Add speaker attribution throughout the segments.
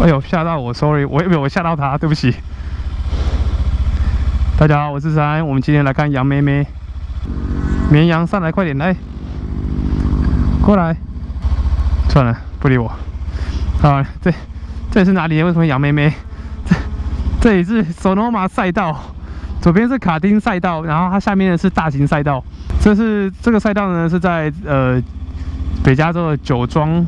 Speaker 1: 哎呦，吓到我 ，sorry， 我吓到他，对不起。大家好，我是3，我们今天来看羊妹妹。绵羊上来，快点来，过来。算了，不理我。好，这是哪里？为什么羊妹妹？这里是 Sonoma 赛道，左边是卡丁赛道，然后它下面的是大型赛道。这个赛道呢是在北加州的酒庄。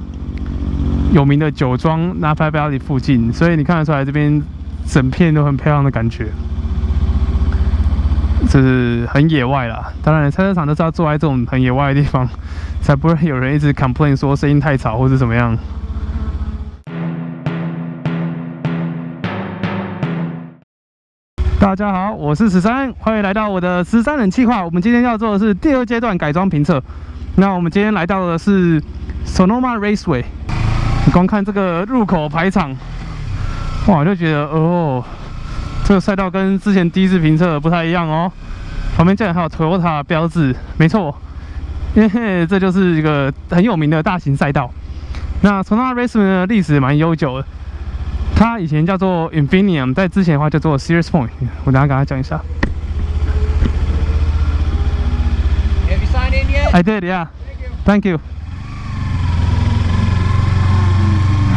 Speaker 1: 有名的酒庄 Napa Valley 附近，所以你看得出来这边整片都很漂亮的感觉，就是很野外啦。当然，赛车场都是要坐在这种很野外的地方，才不会有人一直 complain 说声音太吵或是怎么样。大家好，我是13，欢迎来到我的13人计划。我们今天要做的是第2阶段改装评测。那我们今天来到的是 Sonoma Raceway。你光看这个入口排场，哇，就觉得哦，这个赛道跟之前第一次评测不太一样哦。旁边竟然还有 Toyota 标志，没错，因为这就是一个很有名的大型赛道。那 Sonoma Raceway 的历史蛮悠久的，它以前叫做 Infinium， 在之前的话叫做 Sears Point。我等一下跟他讲一下。
Speaker 2: Have you signed in yet?
Speaker 1: I did, yeah. Thank you.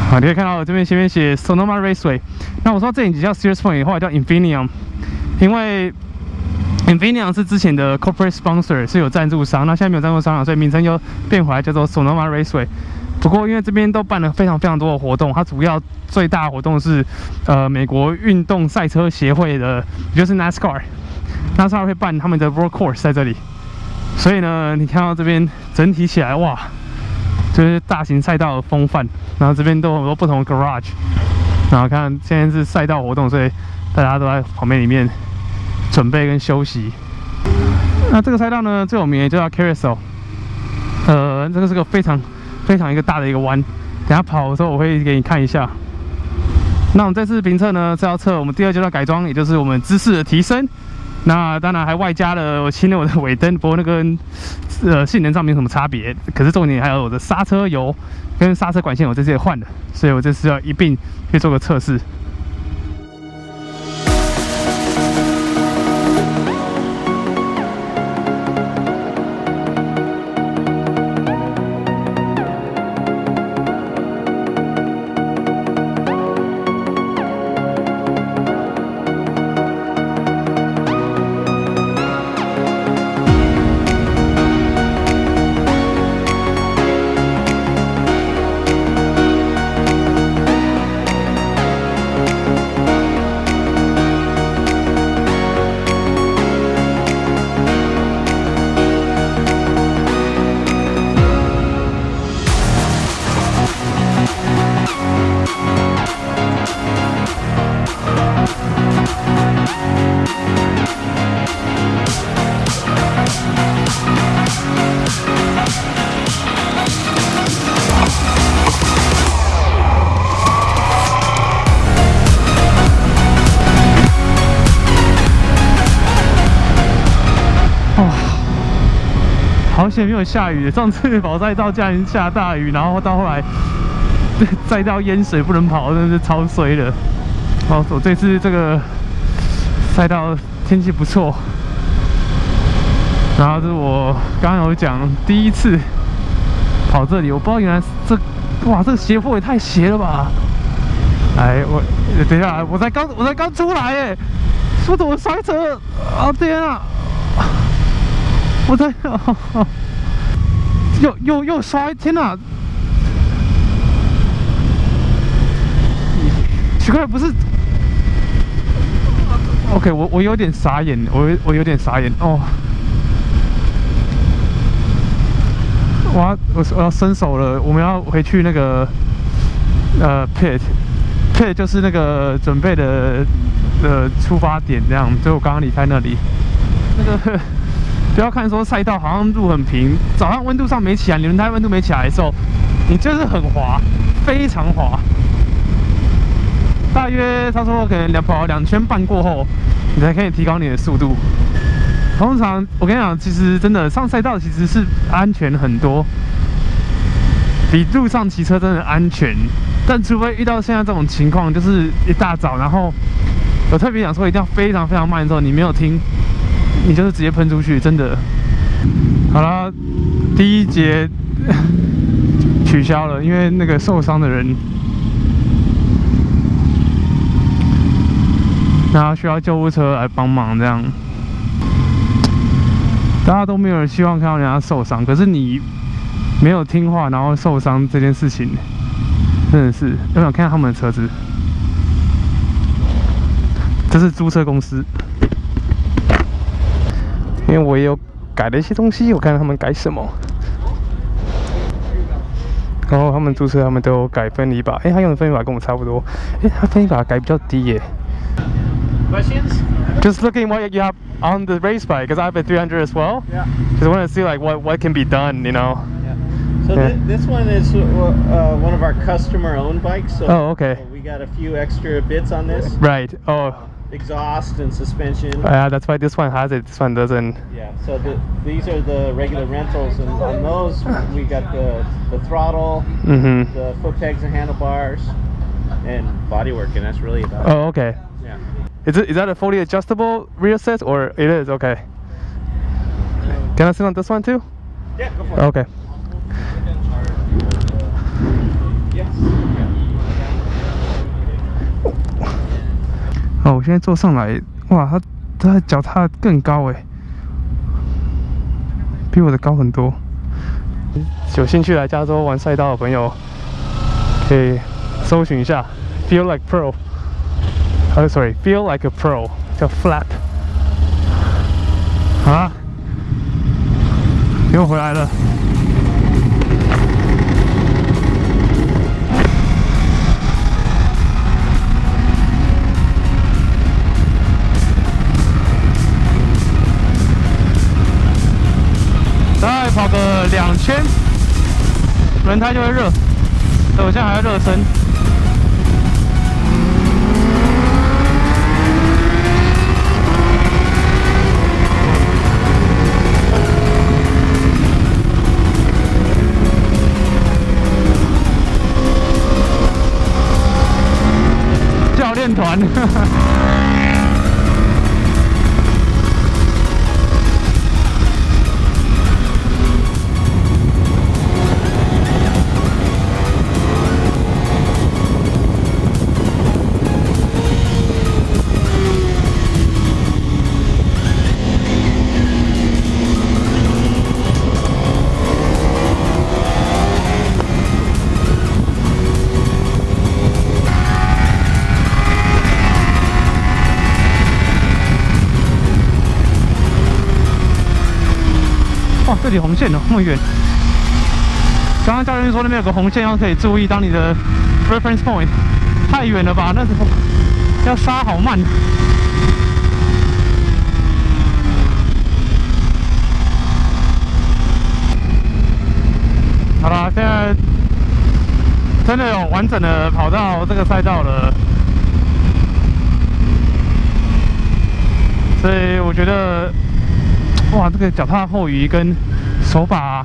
Speaker 1: 好，你可以看到我这边前面写 Sonoma Raceway。那我说这里叫 Sears Point， 后来叫 Infinium， 因为 Infinium 是之前的 corporate sponsor， 是有赞助商。那现在没有赞助商了，所以名称又变回来叫做 Sonoma Raceway。不过因为这边都办了非常多的活动，它主要最大的活动是美国运动赛车协会的，也就是 NASCAR 会办他们的 Road Course 在这里。所以呢，你看到这边整体起来，哇！就是大型赛道的风范，然后这边都有很多不同的 garage， 然后看现在是赛道活动，所以大家都在旁边里面准备跟休息。那这个赛道呢，最有名的就叫 Carousel， 这个是个非常一个大的一个弯，等下跑的时候我会给你看一下。那我们这次评测呢是要测我们第2阶段改装，也就是我们姿势的提升。那当然还外加了我新了我的尾灯，不过那跟性能上没什么差别。可是重点还有我的刹车油跟刹车管线，我这次也换了，所以我这次要一并去做个测试。好险没有下雨，上次跑赛道竟然下大雨，然后到后来赛道淹水不能跑，真的是超衰的。好，我这次这个赛道天气不错，然后是我刚刚有讲第一次跑这里，我不知道原来这个斜坡也太斜了吧！哎，等一下，我才刚出来哎，说怎么摔车啊？天啊！我在又摔！天哪！奇怪，不是 ？OK， 我有点傻眼，我有点傻眼哦。我要伸手了，我们要回去那个pit 就是那个准备的出发点，这样。所以我刚刚离开那里，那个。不要看说赛道好像路很平，早上温度上没起来，你轮胎温度没起来的时候，你就是很滑，非常滑。大约他说可能跑2圈半过后，你才可以提高你的速度。通常我跟你讲，其实真的上赛道其实是安全很多，比路上骑车真的安全。但除非遇到现在这种情况，就是一大早，然后有特别想说一定要非常非常慢的时候，你没有听，你就是直接喷出去，真的。好了，第一节取消了，因为那个受伤的人，那需要救护车来帮忙，这样。大家都没有人希望看到人家受伤，可是你没有听话，然后受伤这件事情，真的是。我想看看他们的车子，这是租车公司，因为我也有改了一些东西，我看看他们改什么。然后他们租车，他们都有改分离把，他用的分离把跟我差不多，他分离把改比较低耶。
Speaker 2: Questions?
Speaker 1: Just looking what you have on the race bike, because I have a 300 as well.
Speaker 2: Yeah.
Speaker 1: Just want to see like what can be done, you know.
Speaker 2: Yeah. So this one is one of our customer-owned bikes. So,
Speaker 1: Oh, okay.
Speaker 2: So we got a few extra bits on this.
Speaker 1: Right. Oh.
Speaker 2: Exhaust and suspension.
Speaker 1: That's why this one has it. This one doesn't.
Speaker 2: Yeah. So these are the regular rentals, and on those we got the throttle, the foot pegs and handlebars, and bodywork, and that's really about it.
Speaker 1: Oh, okay.
Speaker 2: Yeah.
Speaker 1: Is that a fully adjustable rear set, or it is? Okay. Can I sit on this one too?
Speaker 2: Yeah. Go for it.
Speaker 1: Okay.
Speaker 2: Yes.
Speaker 1: 哦，我现在坐上来，哇，他的脚踏更高哎，比我的高很多。有兴趣来加州玩赛道的朋友，可以搜寻一下 ，Feel Like Pro。Sorry，Feel Like a Pro， 叫 Flat。好啦，又回来了。大概跑个2圈，轮胎就会热，所以我现在还要热身。教练团。哇，这里红线哦，那么远。刚刚教练说那边有个红线，要可以注意，当你的 reference point 太远了吧？那时候要刹好慢。好啦，现在真的有完整的跑到这个赛道了，所以我觉得。哇，这个脚踏后移跟手把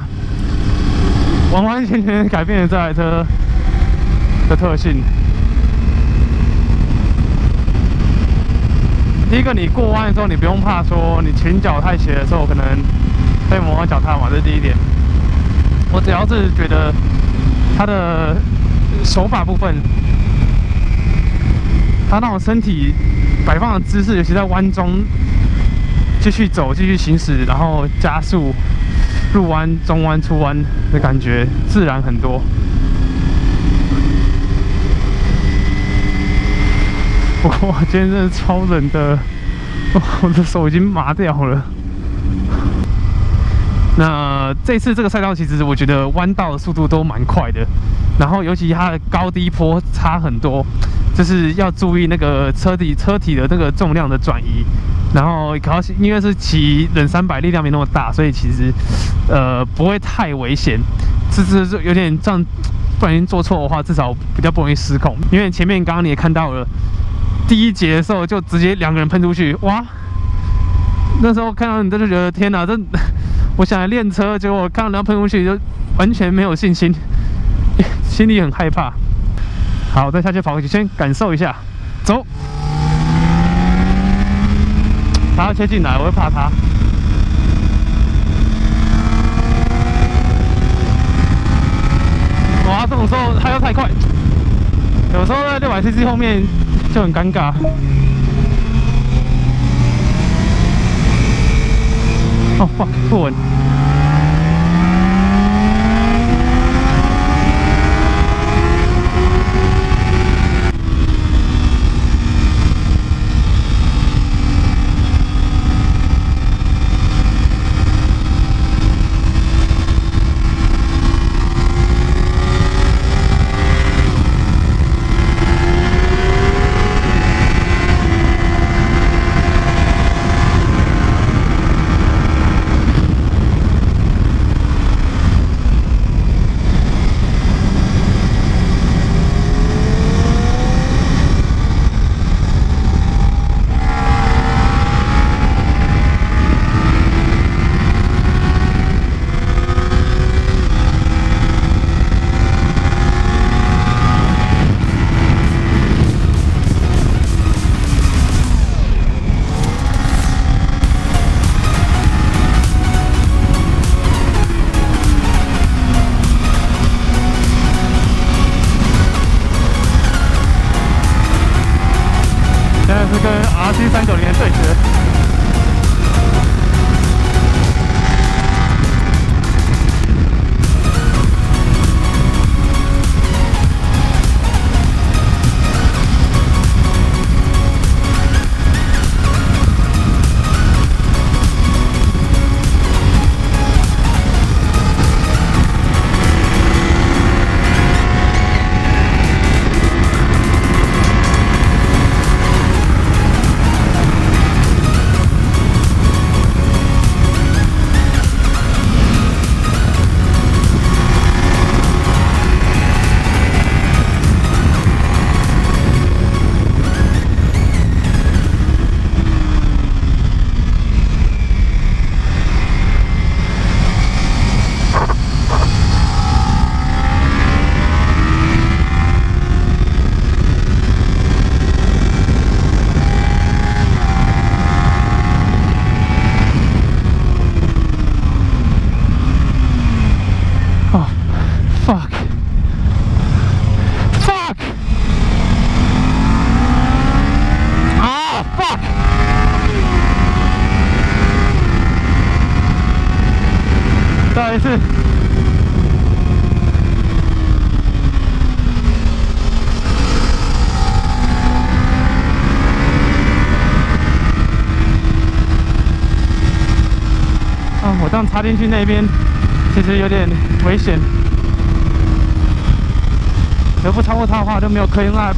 Speaker 1: 完完全全改变了这台车的特性。第一个，你过弯的时候，你不用怕说你前脚太斜的时候可能被磨到脚踏嘛，这是第一点。我只要是觉得它的手把部分，它那种身体摆放的姿势，尤其在弯中。继续走，继续行驶，然后加速，入弯、中弯、出弯的感觉自然很多。不过今天真的超冷的，我的手已经麻掉了。那这次这个赛道其实我觉得弯道的速度都蛮快的，然后尤其它的高低坡差很多，就是要注意那个车体的那个重量的转移。然后因为是骑冷300，力量没那么大，所以其实不会太危险。这有点这样，不小心做错的话，至少比较不容易失控。因为前面刚刚你也看到了，第一节的时候就直接2个人喷出去，哇！那时候看到你就觉得天哪，这我想来练车，结果看到人家喷出去就完全没有信心，心里很害怕。好，再下去跑几圈，感受一下。走。他要切进来，我会怕他。哇，这种时候他又太快，有时候在600cc 后面就很尴尬。哦 fuck， 不稳。现在是跟 RC390的对决。再来一次。我这样插进去那边，其实有点危险。如果不超过它的话，就没有 clean lap，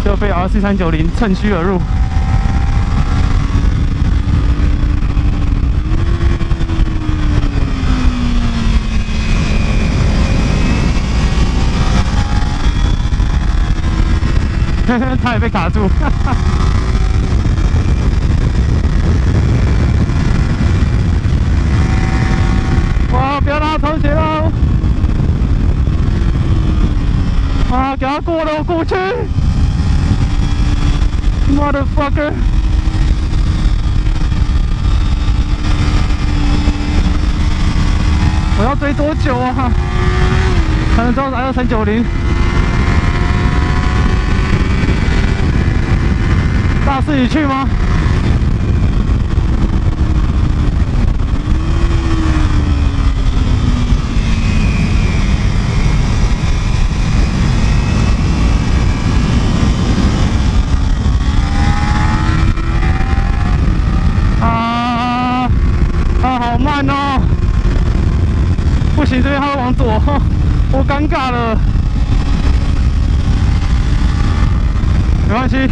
Speaker 1: 就被 RC390 趁虚而入。他也被卡住。哇！不要让他超前哦！啊！给他过了，我过去 ！Motherfucker！ 我要追多久啊？才能抓到2390？大势已去吗？好慢哦！不行，这边他会往左，我尴尬了。没关系。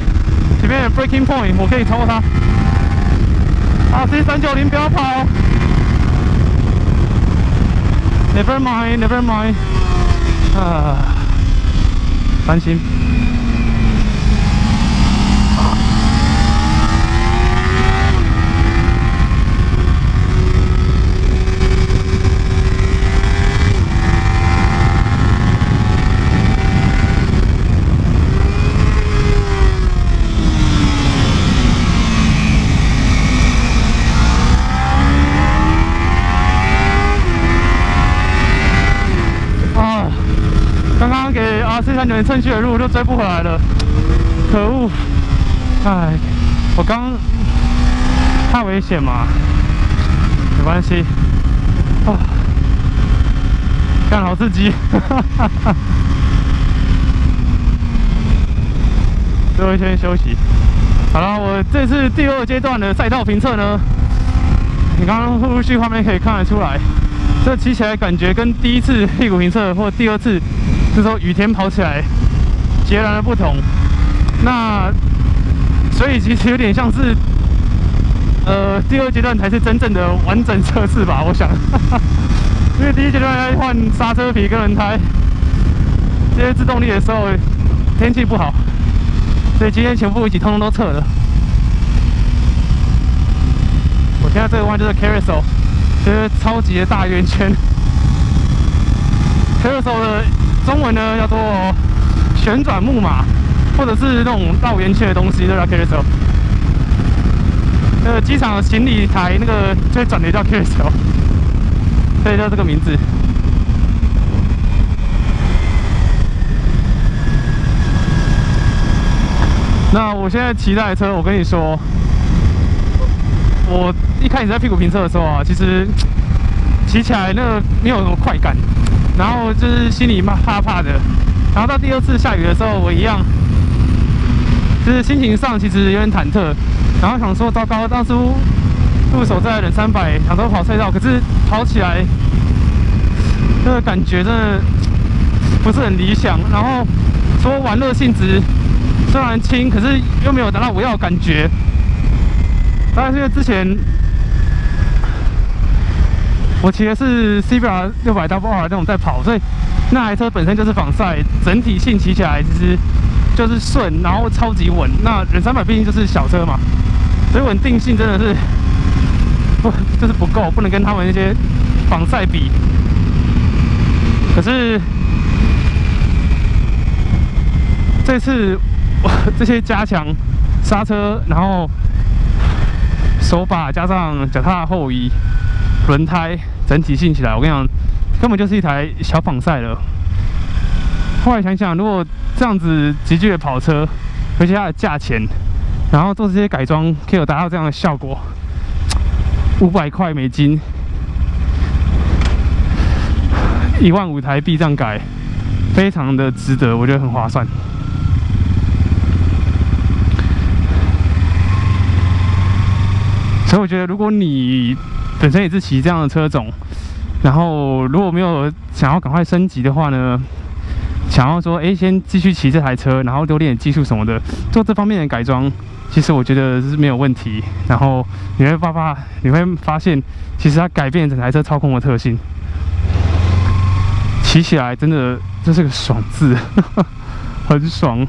Speaker 1: 前面有 breaking point， 我可以超过他。RC390不要跑 ，Never mind，Never mind。担心。刚刚给RC390趁虚而入，就追不回来了，可恶！哎，我刚太危险嘛，没关系。啊，干好刺激！最后先休息。好了，我这次第2阶段的赛道评测呢，你刚刚陆续画面可以看得出来，这骑起来感觉跟第一次屁股评测或第2次，这时候雨天跑起来截然的不同。那所以其实有点像是，第2阶段才是真正的完整测试吧，我想。因为第1阶段要换刹车皮跟轮胎，这些制动力的时候，天气不好，所以今天全部一起通通都测了。我现在这个弯就是 Carousel， 就是超级的大圆圈。Carousel 的中文呢叫做旋转木马，或者是那种绕圆圈的东西，就叫 Carousel。那个机场的行李台那个最转的叫 Carousel， 所以叫这个名字。那我现在骑这台车，我跟你说，我一开始在屁股评测的时候啊，其实骑起来那个没有什么快感，然后就是心里怕怕的。然后到第2次下雨的时候，我一样，就是心情上其实有点忐忑，然后想说糟糕，当初入手在忍300，想说跑赛道，可是跑起来那个感觉真的不是很理想。然后说玩乐性质虽然轻，可是又没有达到我要的感觉。当然是因为之前我骑的是 CBR 600 Double R 那种在跑，所以那台车本身就是仿赛，整体性骑起来其实就是顺，然后超级稳。那忍300毕竟就是小车嘛，所以稳定性真的是就是不够，不能跟他们那些仿赛比。可是这次这些加强刹车，然后手把加上脚踏后移、轮胎，整体性起来，我跟你讲，根本就是一台小仿赛了。后来想想，如果这样子极具的跑车，而且它的价钱，然后做这些改装，可以有达到这样的效果，500块美金，15000台币这样改，非常的值得，我觉得很划算。所以我觉得，如果你本身也是骑这样的车种，然后如果没有想要赶快升级的话呢，想要说，先继续骑这台车，然后多练点技术什么的，做这方面的改装，其实我觉得是没有问题。然后你会发现，其实它改变整台车操控的特性，骑起来真的就是个爽字，很爽。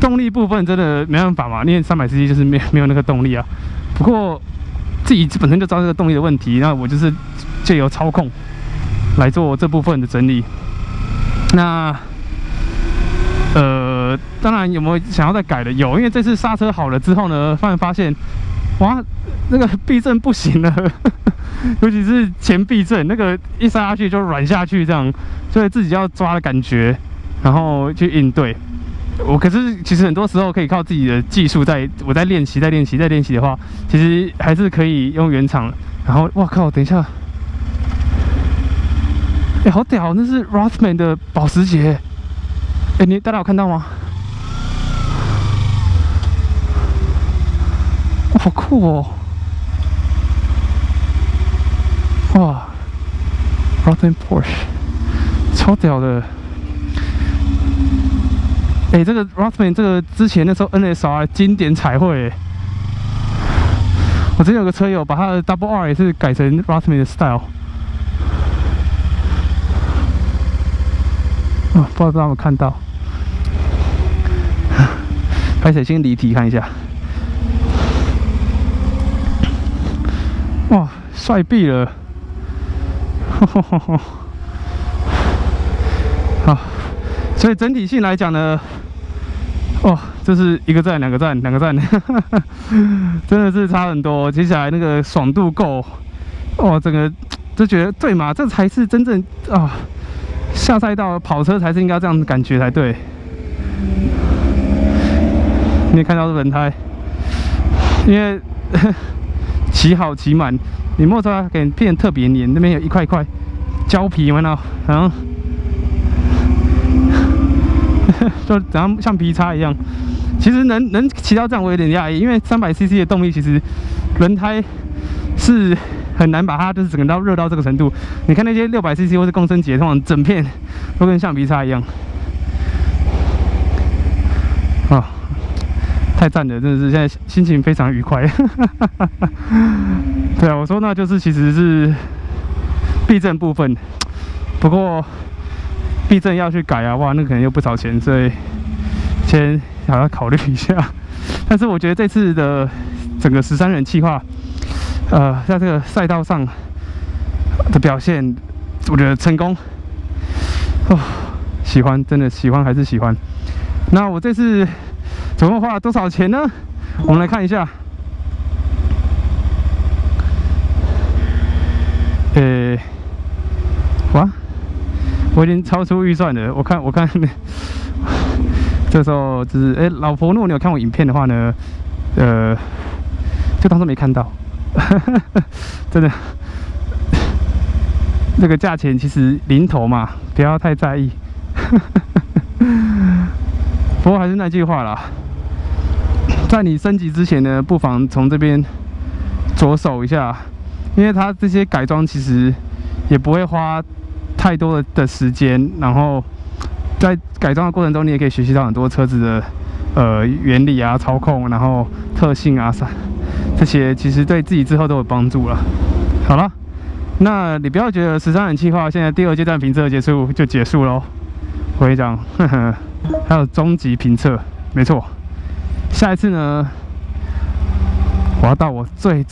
Speaker 1: 动力部分真的没办法嘛，因为300cc就是没有那个动力啊。不过自己本身就知道这个动力的问题，那我就是借由操控来做这部分的整理。那当然有没有想要再改的？有，因为这次刹车好了之后呢，发现哇，那个避震不行了，尤其是前避震那个一刹下去就软下去，这样，所以自己要抓的感觉，然后去应对。可是其实很多时候可以靠自己的技术，我在练习的话，其实还是可以用原厂。然后哇靠，等一下，好屌，那是 Rothman 的保时捷，大家有看到吗？哇，好酷哦！哇 ，Rothman Porsche， 超屌的。这个 Rothman 这个之前那时候 NSR 经典彩绘，我之前有个车友把他的 Double R 也是改成 Rothman 的 style， 不知道大家有没有看到？拍谁先离题看一下，哇，帅毙了！好，所以整体性来讲呢。这是一个赞，两个赞，真的是差很多。接下来那个爽度够，整个就觉得对嘛，这才是真正下赛道跑车才是应该这样的感觉才对。你也看到这轮胎，因为骑好骑满，你摩托车给变得特别黏，那边有一块一块胶皮，有没有？然后就像皮擦一样。其实能骑到这样，我有点讶异，因为300cc 的动力，其实轮胎是很难把它就是整个热到这个程度。你看那些600cc 或是公升级，通常整片都跟橡皮擦一样。啊，太赞了，真的是现在心情非常愉快。对啊，我说那就是其实是避震部分，不过避震要去改啊，哇，那可能又不少钱，所以先还要考虑一下。但是我觉得这次的整个13人企划，在这个赛道上的表现，我觉得成功。哦，喜欢，真的喜欢还是喜欢。那我这次总共花了多少钱呢？我们来看一下。哇，我已经超出预算了。我看，这时候就是老婆，如果你有看我影片的话呢，就当作没看到。真的，这个价钱其实零头嘛，不要太在意。不过还是那句话啦，在你升级之前呢，不妨从这边着手一下，因为它这些改装其实也不会花太多的时间，然后在改装的过程中，你也可以学习到很多车子的原理啊、操控，然后特性啊这些，其实对自己之后都有帮助了。好了，那你不要觉得13人企划现在第2阶段评测结束咯。我跟你讲，还有终极评测，没错。下一次呢，我要到我最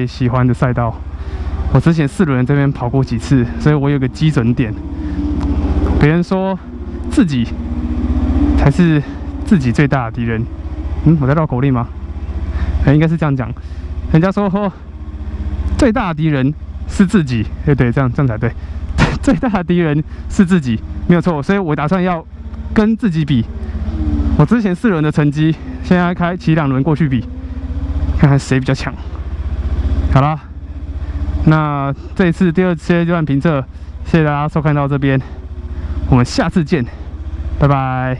Speaker 1: 喜欢的赛道。我之前4轮这边跑过几次，所以我有个基准点。别人说自己才是自己最大的敌人。我在绕口令吗？应该是这样讲。人家说最大的敌人是自己，对，这样才对。最大的敌人是自己，没有错。所以我打算要跟自己比。我之前4轮的成绩，现在骑2轮过去比，看看谁比较强。好啦，那这一次第2阶段评测，谢谢大家收看到这边，我们下次见，拜拜。